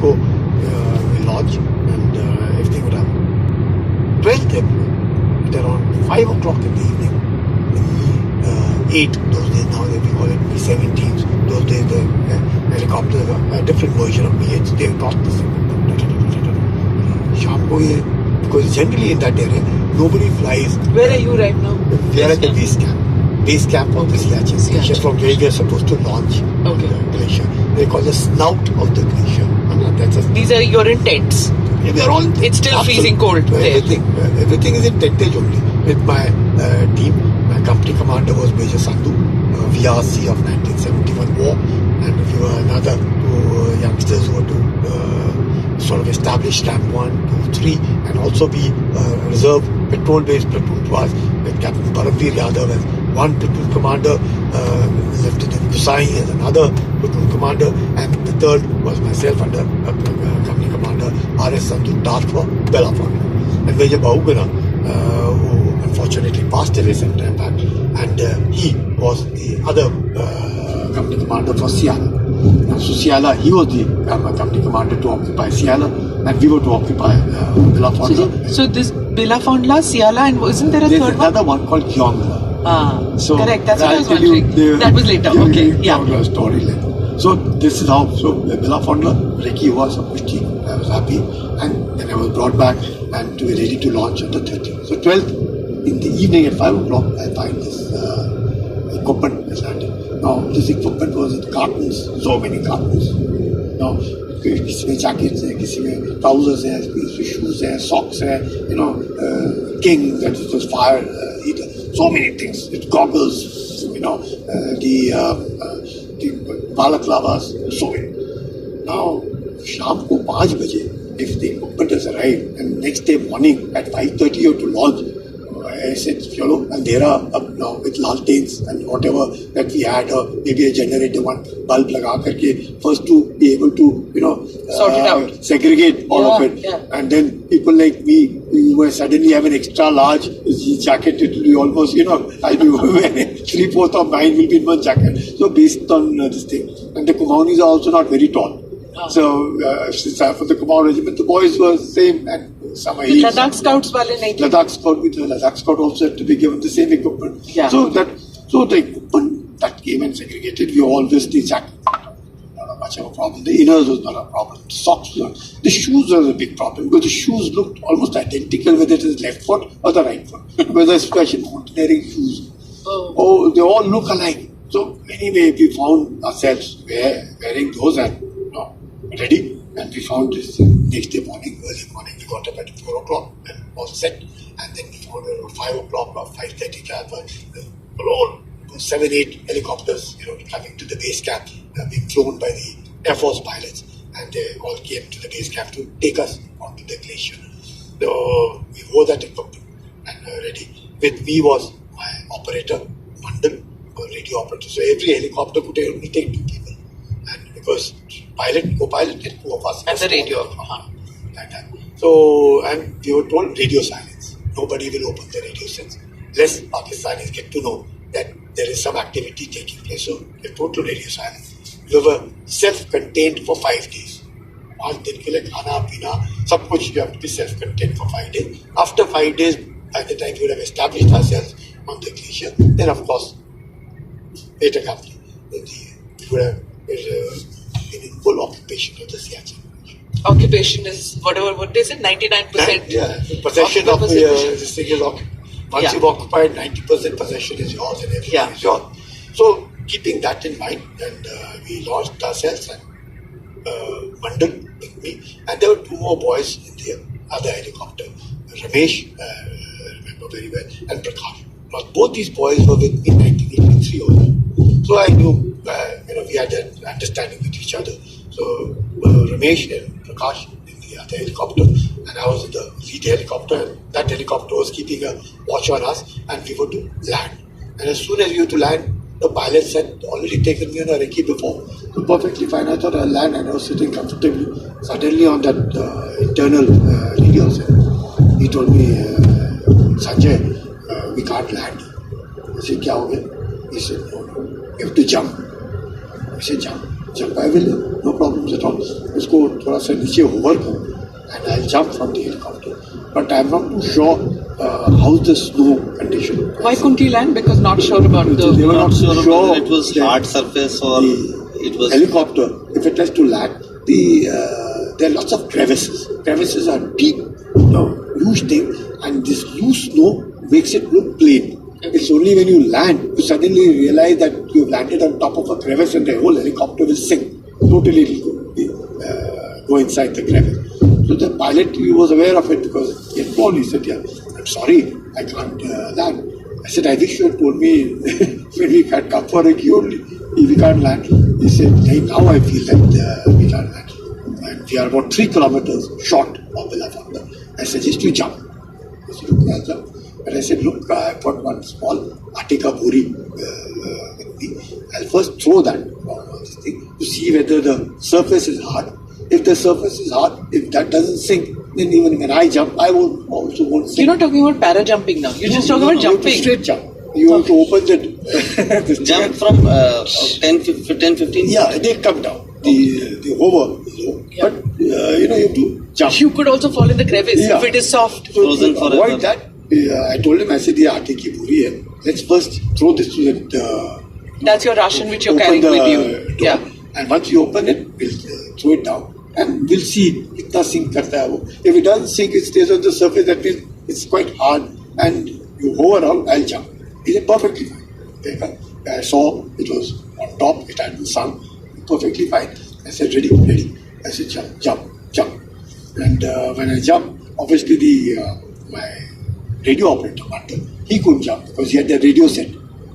को we launch and everything would happen. 12th April at around 5 o'clock in the evening, the 8 those days, now we call it B-17s, those days the helicopters are a different version of B-8s, they got this. Sham ko ye, because generally in that area nobody flies. Where are you right now? We are at the base camp. Base camp of the Siachen, from where we are supposed to launch the glacier. They call the snout of the glacier. These are your in tents. Yeah, we are all. It's still freezing cold there. Everything is in tentage only. With my team, my company commander was Major Sandhu, VRC of 1971 war, and we were another two youngsters who were to sort of establish Camp 1, 2, 3, and also be reserve patrol-based platoon to us with Captain Paramveer Yadav as one platoon commander, Lieutenant Kusai as another platoon commander, and the third was myself under company commander R.S. Sandhu tasked for Belafon. And Major Bahugana, who unfortunately passed away some time back, and he was the other company commander for Siala. So Siala, he was the company commander to occupy Siala, and we were to occupy Belafon. So this Belafondla, Siala, and wasn't there a There's third another one called Kyongla. So correct, that's what I was wondering. That was later, okay. Yeah. Story later. So this is how, so Belafondla, Ricky was a pushti. I was happy, and then I was brought back and to be ready to launch on the 30th. So 12th in the evening at 5 o'clock, I find this equipment has landed. Now this equipment was in cartons, so many cartons. Now किसी में jackets है, किसी में trousers है, किसी में shoes है, socks है, king, that is just fire heater, so many things. It goggles, the balaclavas, so many. Now, शाम को 5 बजे, if the equipment has arrived, and next day morning at 5:30 you have to launch. I said, and there are now with lanterns and whatever that we had, maybe a generator, one bulb laga karke, first to be able to, sort it out, segregate all of it. Yeah. And then people like me, you will suddenly have an extra large jacket, it will be almost, I'll be wearing 3/4 of mine will be in one jacket. So based on this thing. And the Kumaunis are also not very tall. So for the Kumaun regiment, the boys were same, and some are heels. Ladakh Scouts wale nahi. Ladakh Scout also had to be given the same equipment. Yeah. So the equipment that came and segregated, we always the jacket. Not much of a problem. The inners was not a problem. The socks were. The shoes was a big problem because the shoes looked almost identical whether it is left foot or the right foot. Because there's special mountaineering shoes. Oh, they all look alike. So anyway, we found ourselves wearing those and ready, and we found this next day morning, early morning, we got up at 4 o'clock and all set, and then we found around 5 o'clock or 5:30, all 7-8 helicopters, coming to the base camp, being flown by the Air Force pilots, and they all came to the base camp to take us onto the glacier. So we wore that equipment and ready. With me was my operator, Mandal, radio operator. So every helicopter could only take 2 people, and because co-pilot, and 2 of us. And the radio. Like that. So, and we were told radio silence. Nobody will open the radio sense. Lest Pakistanis get to know that there is some activity taking place. So, total radio silence. We were self-contained for 5 days. 5 दिन के लिए खाना पीना सब कुछ you have to be self-contained for 5 days. After 5 days, by the time we would have established ourselves on the glacier, then of course, later company, we would have been in full occupation of the Siachen. Occupation is what they said, 99%. Yeah, possession of this thing is occupied. Once you've occupied, 90% possession is yours and everything is yours. So, keeping that in mind, and we launched ourselves and Mandal with me, and there were 2 more boys in the other helicopter, Ramesh, I remember very well, and Prakash. Now, both these boys were with me in 1983 also. So I knew, we had an understanding with each other. So Ramesh and Prakash in the other helicopter, and I was in the lead helicopter, and that helicopter was keeping a watch on us, and we were to land. And as soon as we were to land, the pilots had already taken me on a recce before. So perfectly fine. I thought I'll land, and I was sitting comfortably. Suddenly on that internal radio set, he told me, Sanjay, we can't land. I said, kya ho gaya? He said, no, you have to jump. I said, jump. I will, no problems at all. Let's उसको थोड़ा सा नीचे hover करूँ and I'll jump from the helicopter. But I'm not too sure how's the snow condition. Why couldn't he land? Because not sure about the. They were not sure whether it was that hard surface or it was helicopter. If it has to land, there are lots of crevices. Crevices are deep, huge thing, and this loose snow makes it look plain. It's only when you land you suddenly realize that you've landed on top of a crevice and the whole helicopter will sink. Totally, it will go inside the crevice. So the pilot, he was aware of it because he had told. He said, "Yeah, I'm sorry, I can't land." I said, "I wish you had told me when we can't come for a queue only. We can't land." He said, "Hey, now I feel that we can't land. And we are about 3 kilometers short of Belafonte. I suggest you jump." I said, "Okay, I'll jump." But I said, "Look, I've got one small Attica buri with me. I'll first throw that on this thing to see whether the surface is hard. If the surface is hard, if that doesn't sink, then even when I jump, I won't sink." You're not talking about para jumping now. You're just talking about jumping. Straight jump. You have to open the jump from 10, 15? Yeah, they come down. The hover is low. Yeah. But you have to jump. You could also fall in the crevice Yeah. if it is soft. So Frozen to forever. avoid that, I told him, I said, "Yeah, Atiki buri hai. Let's first throw this to the That's your ration which you're open carrying the with you. door. Yeah. And once you open it, we'll throw it down. And we'll see kitna sink karta hai wo. If it doesn't sink, it stays on the surface. That means it's quite hard. And you hover around, I'll jump." He said, "Perfectly fine." Okay. I saw it was on top. It hadn't sunk. Perfectly fine. I said, "Ready." I said, "Jump." And when I jumped, obviously my radio operator, Martin, he couldn't jump because he had the radio set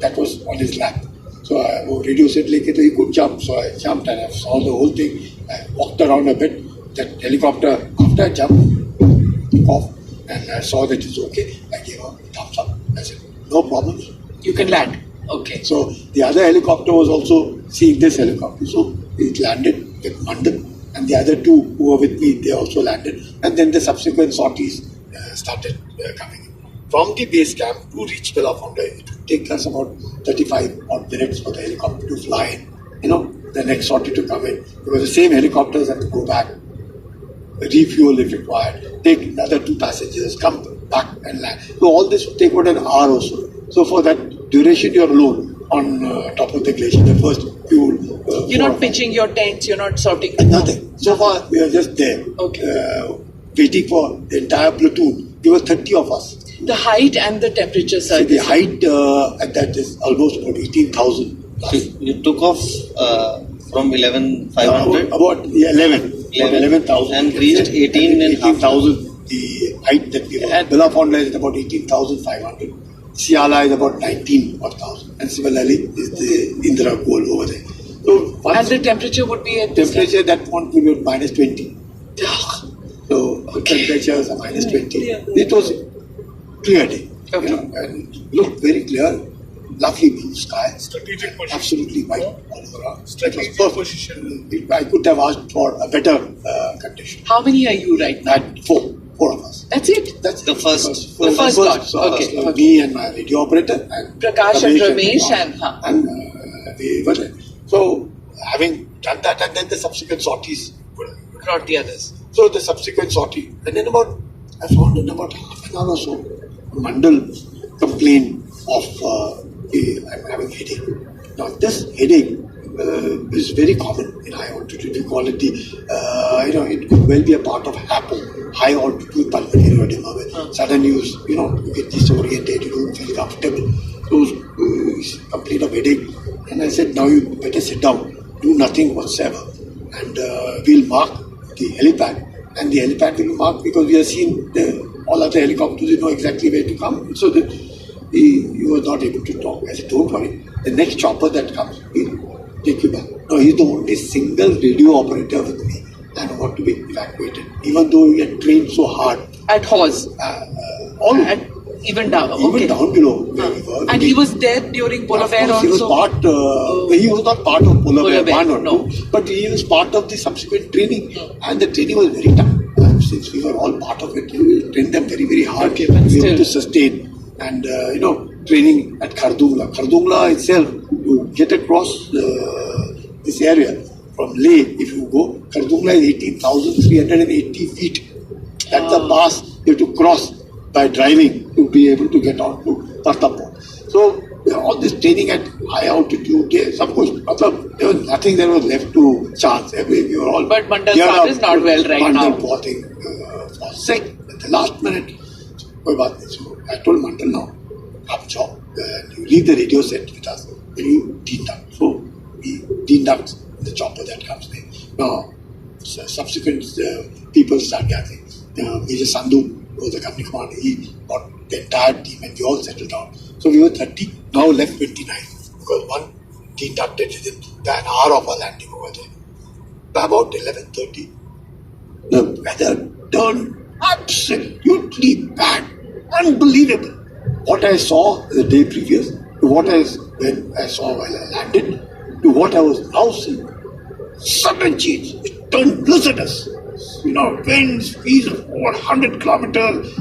that was on his lap. So radio set leke to he couldn't jump. So I jumped and I saw the whole thing. I walked around a bit. That helicopter, after I jumped, took off and I saw that it's okay. I gave a thumbs up. I said, "No problems. You can land. Okay. So the other helicopter was also seeing this helicopter. So it landed with London, and the other two who were with me, they also landed. And then the subsequent sorties started coming in. From the base camp to reach Belafonte, it would take us about 35 odd minutes for the helicopter to fly in. The next sortie to come in. Because the same helicopters have to go back, refuel if required, take another 2 passengers, come back and land. So all this would take about an hour or so. So for that duration, you're alone on top of the glacier. The first fuel. You're not pitching your tents, you're not sorting. Nothing. So far, we are just there. Okay. Waiting for the entire platoon. There were 30 of us. The height and the temperature, sir. So the height at that is almost about 18,000. You took off from 11,500 About 11,000. and reached 18,000. The height that we were. And- Belafonte is about 18,500. Siala is about 19,000. And similarly is the Indira Goal over there. So once And the temperature would be at this temperature at that point would be minus 20. time? So the temperatures are minus 20. Yeah. It was clear day. Okay. And it looked very clear. Lovely blue sky. Strategic position. Absolutely white all around. Strategic It was perfect. position. I could have asked for a better condition. How many are you right now? At four of us. That's it? That's The first. The first lot. Okay. Me and my radio operator and Prakash and Ramesh and we were there. So having done that and then the subsequent sorties. not the others. So the subsequent sortie, and then I found in about half an hour or so, Mandal complained of I'm having headache. Now this headache is very common in high altitude. We call it it could well be a part of HAPO, high altitude pulmonary edema. Where suddenly you get disoriented, you don't feel comfortable. So complaint of headache, and I said, now you better sit down, do nothing whatsoever, and we'll mark the helipad, and the helipad will be marked because we have seen all other helicopters, you know exactly where to come. So that he was not able to talk. I said, don't worry, the next chopper that comes, we'll take you back. No, he's the only single radio operator with me and want to be evacuated, even though we had trained so hard. At Hawes. Even down. Even Okay. down below where we were. And he was there during Polar Of Bear course, also? he was not part of Polar Bear 1 or 2, no. but he was part of the subsequent training, and the training was very tough. Since we were all part of it, we trained them very, very hard. Okay, but we had still. to sustain. And, training at Khardungla. Khardungla itself, you get across this area, from Leh, if you go, Kardungla is 18,380 feet. That's the pass you have to cross by driving to be able to get on to Partapur. So all this training at high altitude, yes, of course, there was nothing that was left to chance. We were all But Mandal's father is not well right now. Mandal was sick at the last minute. So I told Mandal now, up job, you leave the radio set with us, and you deduct. So we deduct the chopper that comes there. Now, subsequent people start gathering. Major Sandhu was the company commander. He got the entire team and we all settled down. So we were 30, now left 29 because one deducted within an hour of our landing over there. By about 11:30, the weather turned absolutely bad, unbelievable. What I saw the day previous to when I saw while I landed to what I was now seeing, sudden change. It turned blizzardous. Wind speeds of over 100 kilometers,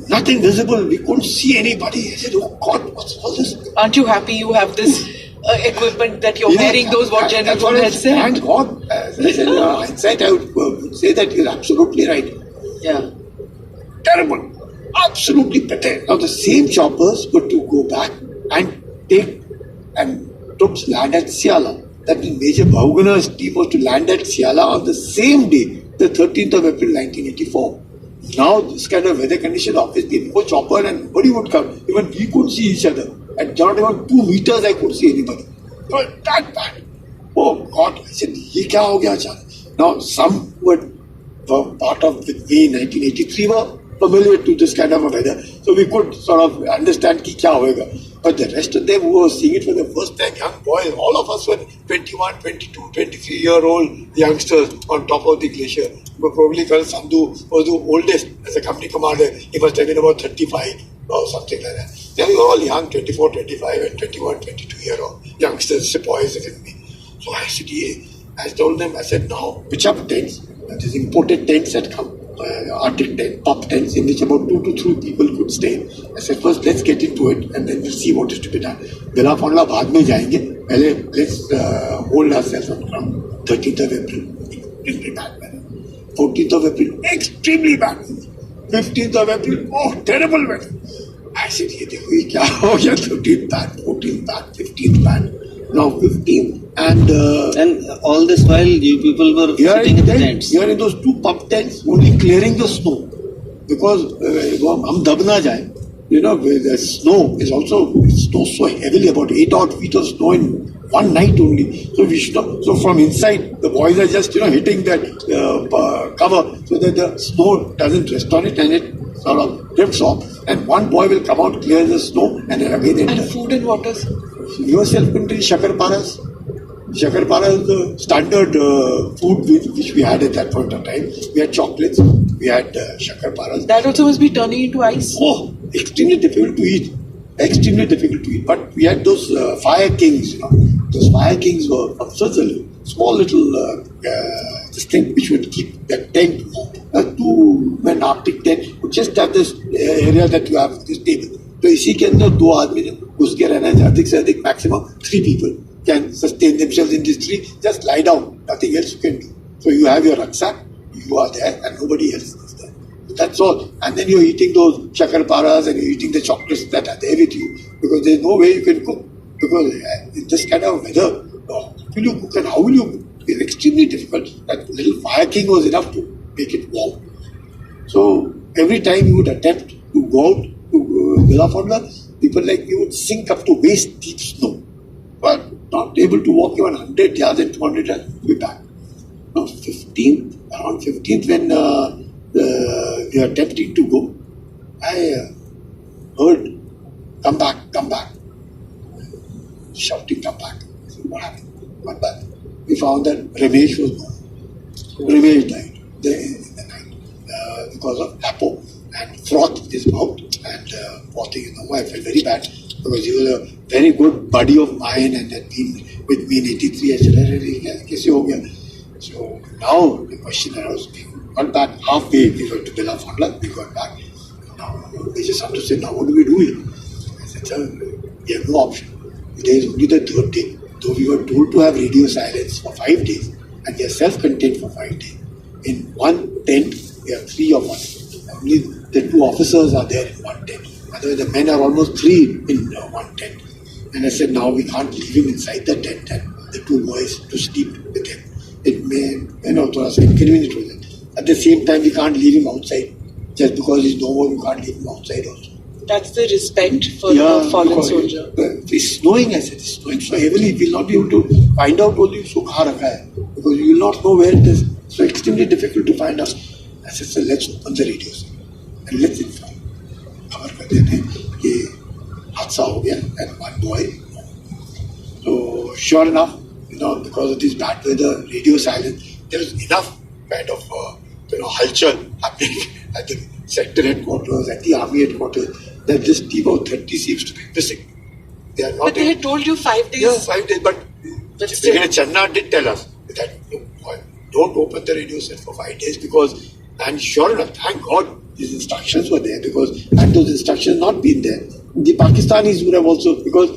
nothing visible. We couldn't see anybody. I said, "Oh God, what's all this?" Aren't you happy you have this equipment that you're wearing? Those what General Pool had said. Thank God. As I said, in hindsight, I would say that you're absolutely right. Yeah. Terrible. Absolutely pathetic. Now the same choppers were to go back and troops land at Siala. That means Major Bahugana's team was to land at Siala on the same day, the 13th of April 1984. Now this kind of weather condition, obviously no chopper and nobody would come. Even we couldn't see each other. At not even 2 meters I couldn't see anybody. It was that bad. Oh God, I said, ye kya ho gaya achana? Now some were part of with me in 1983 were familiar to this kind of a weather. So we could sort of understand ki kya hoega. But the rest of them who were seeing it for the first time, young boys, all of us were 21, 22, 23-year-old youngsters on top of the glacier. But probably Colonel Sandhu was the oldest as a company commander. He must have been about 35 or something like that. They were all young, 24, 25 and 21, 22-year-old youngsters, sepoys with me. So I said, I told them, I said, now, which are tents? These imported tents that come. Arctic tent, top tents in which about 2 to 3 people could stay. I said, first let's get into it and then we'll see what is to be done. Bila Fondla baad mein jayenge. Pehle let's hold ourselves on ground. 13th of April, extremely bad weather. 14th of April, extremely bad weather. 15th of April, oh, terrible weather. I said, ye dekho ye kya ho gaya? 13th bad, 14th bad, 15th bad. Now 15th and all this while you people were sitting in the tents. You are in those 2 pump tents, only clearing the snow because hum dab na jaye. The snow is also snows so heavily, about 8 odd feet of snow in one night only. So we should not. So from inside, the boys are just hitting that cover so that the snow doesn't rest on it and it sort of drifts off. And one boy will come out, clear the snow, and then again enter. And food and water. Your self-contained shakarparas. Shakarpara is the standard food which we had at that point of time. We had chocolates, we had shakarparas. That also must be turning into ice. Oh, extremely difficult to eat. Extremely difficult to eat. But we had those fire kings, Those fire kings were from Switzerland. Small little this thing which would keep the tent warm. A 2-man Arctic tent would just have this area that you have, this table. So इसी के अंदर 2 आदमी ने घुस के रहना है, अधिक से अधिक maximum 3 people can sustain themselves in this tree. Just lie down, nothing else you can do. So you have your rucksack, you are there and nobody else is there. That's all. And then you're eating those shakarparas and you're eating the chocolates that are there with you because there's no way you can cook. Because in this kind of weather, how will you cook and how will you cook? It's extremely difficult. That little fire king was enough to make it warm. So every time you would attempt to go out to Villa Fondla, people like you would sink up to waist deep snow. But not able to walk even 100 yards and 200 yards, be back. Now, around 15th, when we were attempting to go, I heard, come back. Shouting, come back. I said, what happened? What back? We found that Ramesh was gone. Ramesh died in the night because of apo and froth in his mouth and poor thing. I felt very bad because he was a very good buddy of mine and had been with me in 83. I said, kaise ho gaya? So now the question arose, we got back halfway, we went to Villa Fondla, we got back. Now they just have to say, now what do we do here? I said, sir, we have no option. Today is only the 3rd day. Though we were told to have radio silence for 5 days, and they are self-contained for 5 days. In one tent, there are 3 of us. Only the 2 officers are there in one tent. Otherwise, the men are almost 3 in one tent. And I said, now we can't leave him inside the tent and the 2 boys to sleep with him. It may, thoda sa inconvenient with it. At the same time, we can't leave him outside. Just because he's no more, we can't leave him outside also. That's the respect for the fallen soldier. It's snowing, I said. It's snowing so heavily, we will not be able to find out only usko kahan rakha hai. Because you will not know where it is. So extremely difficult to find out. I said, so let's open the radios and let's inform. खबर कर देते हैं कि हादसा हो गया and one boy. So sure enough, because of this bad weather, radio silence, there was enough kind of halchal happening at the sector headquarters, at the army headquarters, that this team of 30 seems to be missing. They are not. But they had told you 5 days. Yeah, 5 days. But Channa did tell us that don't open the radio set for 5 days because, and sure enough, thank God, these instructions were there because had those instructions not been there, the Pakistanis would have also, because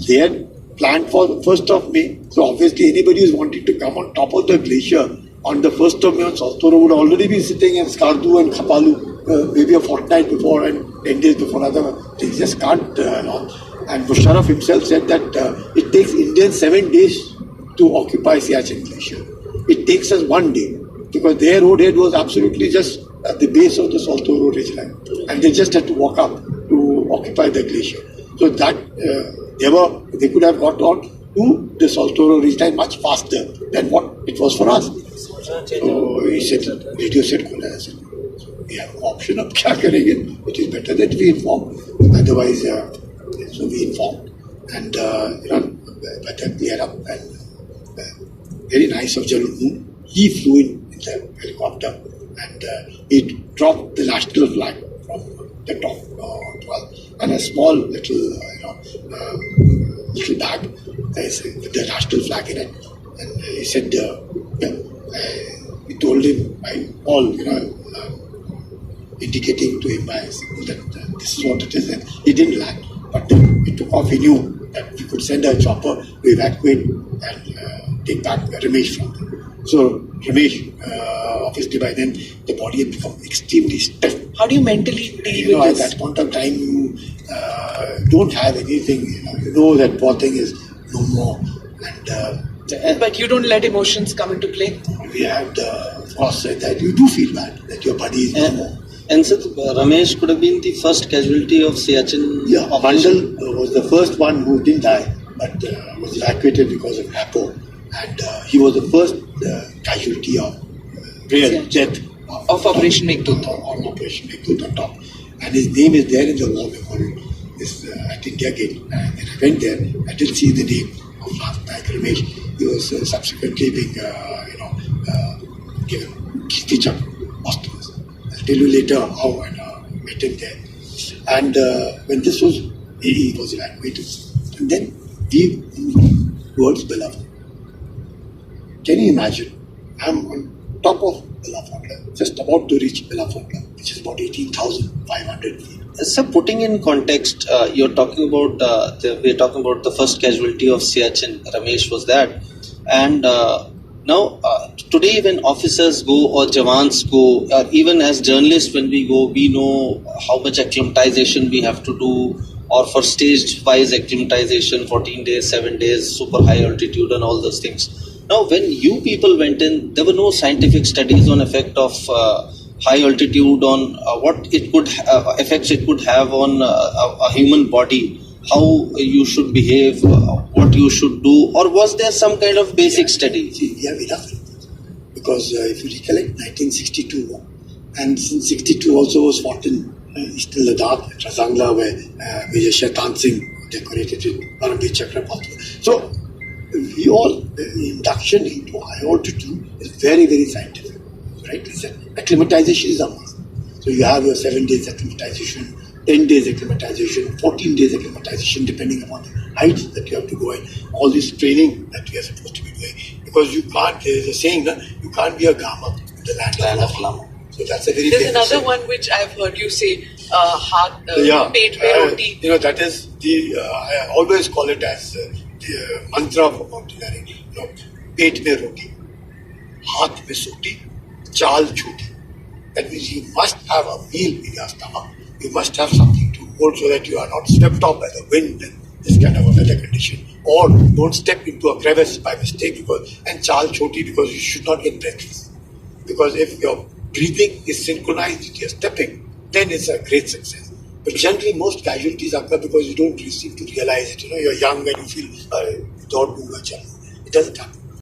they had planned for the 1st of May. So obviously anybody who's wanting to come on top of the glacier on the 1st of May on South Toro would already be sitting in Skardu and Khapalu maybe a fortnight before and 10 days before. They just can't. And Musharraf himself said that it takes Indians 7 days to occupy Siachen Glacier. It takes us 1 day because their roadhead was absolutely just at the base of the Saltoro ridgeline, and they just had to walk up to occupy the glacier. So that they could have got on to the Saltoro ridgeline much faster than what it was for us. So he said, radio said, we have an option of kya karenge. It is better that we inform. Otherwise, so we informed, and but then cleared up and very nice of Jalunu. He flew in the helicopter and he dropped the national flag from the top 12 and a small little little bag with the national flag in it. And he said, we told him by all, indicating to him that this is what it is. And he didn't land, but he took off. He knew that we could send a chopper to evacuate and take back Ramesh from them. So Ramesh, obviously by then the body had become extremely stiff. How do you mentally deal with this? At that point of time, you don't have anything. You know that poor thing is no more. And but you don't let emotions come into play. We had, of course, said that you do feel bad that your body is no more. And so Ramesh could have been the first casualty of Siachen. Yeah, Mandal was the first one who didn't die, but was evacuated because of HAPO. And he was the first casualty of real death of Operation Meghdoot. On Operation Meghdoot on top. And his name is there in the war memorial at India Gate. And when I went there, I didn't see the name of last Naik Ramesh. He was subsequently being, given Kirti Chakra posthumous. I'll tell you later how I met him there. And when this was, he was evacuated. And then we moved towards Belafon. Can you imagine? I'm on top of Belafon, just about to reach Belafon, which is about 18,500 feet. So putting in context, you're talking about we're talking about the first casualty of Siachen. Ramesh was that, and now today when officers go or Jawans go, or even as journalists when we go, we know how much acclimatization we have to do, or for staged wise acclimatization, 14 days, 7 days, super high altitude, and all those things. Now, when you people went in, there were no scientific studies on effect of high altitude, on what it could effects it could have on a human body, how you should behave, what you should do, or was there some kind of basic study? See, we have enough because if you recollect 1962, and since 62 also was fought in Eastern Ladakh, at Razangla, where Major Shaitan Singh decorated with Paramveer Chakra. So, we all, the induction into high altitude is very, very scientific, right? Acclimatization is a must. So you have your 7 days acclimatization, 10 days acclimatization, 14 days acclimatization, depending upon the heights that you have to go in. All this training that we are supposed to be doing. Because you can't, there is a saying, you can't be a Gama in the land of Lama. So that's a very There's another saying. one which I've heard you say, pet mein roti. That is the, I always call it as the mantra for mountaineering, pet mein roti. haath mein soti, chaal choti. That means you must have a meal in your stomach. You must have something to hold so that you are not swept off by the wind and this kind of a weather condition. Or don't step into a crevice by mistake and chaal choti because you should not get breathless. Because if your breathing is synchronized with your stepping, then it's a great success. But generally, most casualties occur because you don't seem to realize it. You're young and you feel, it doesn't happen.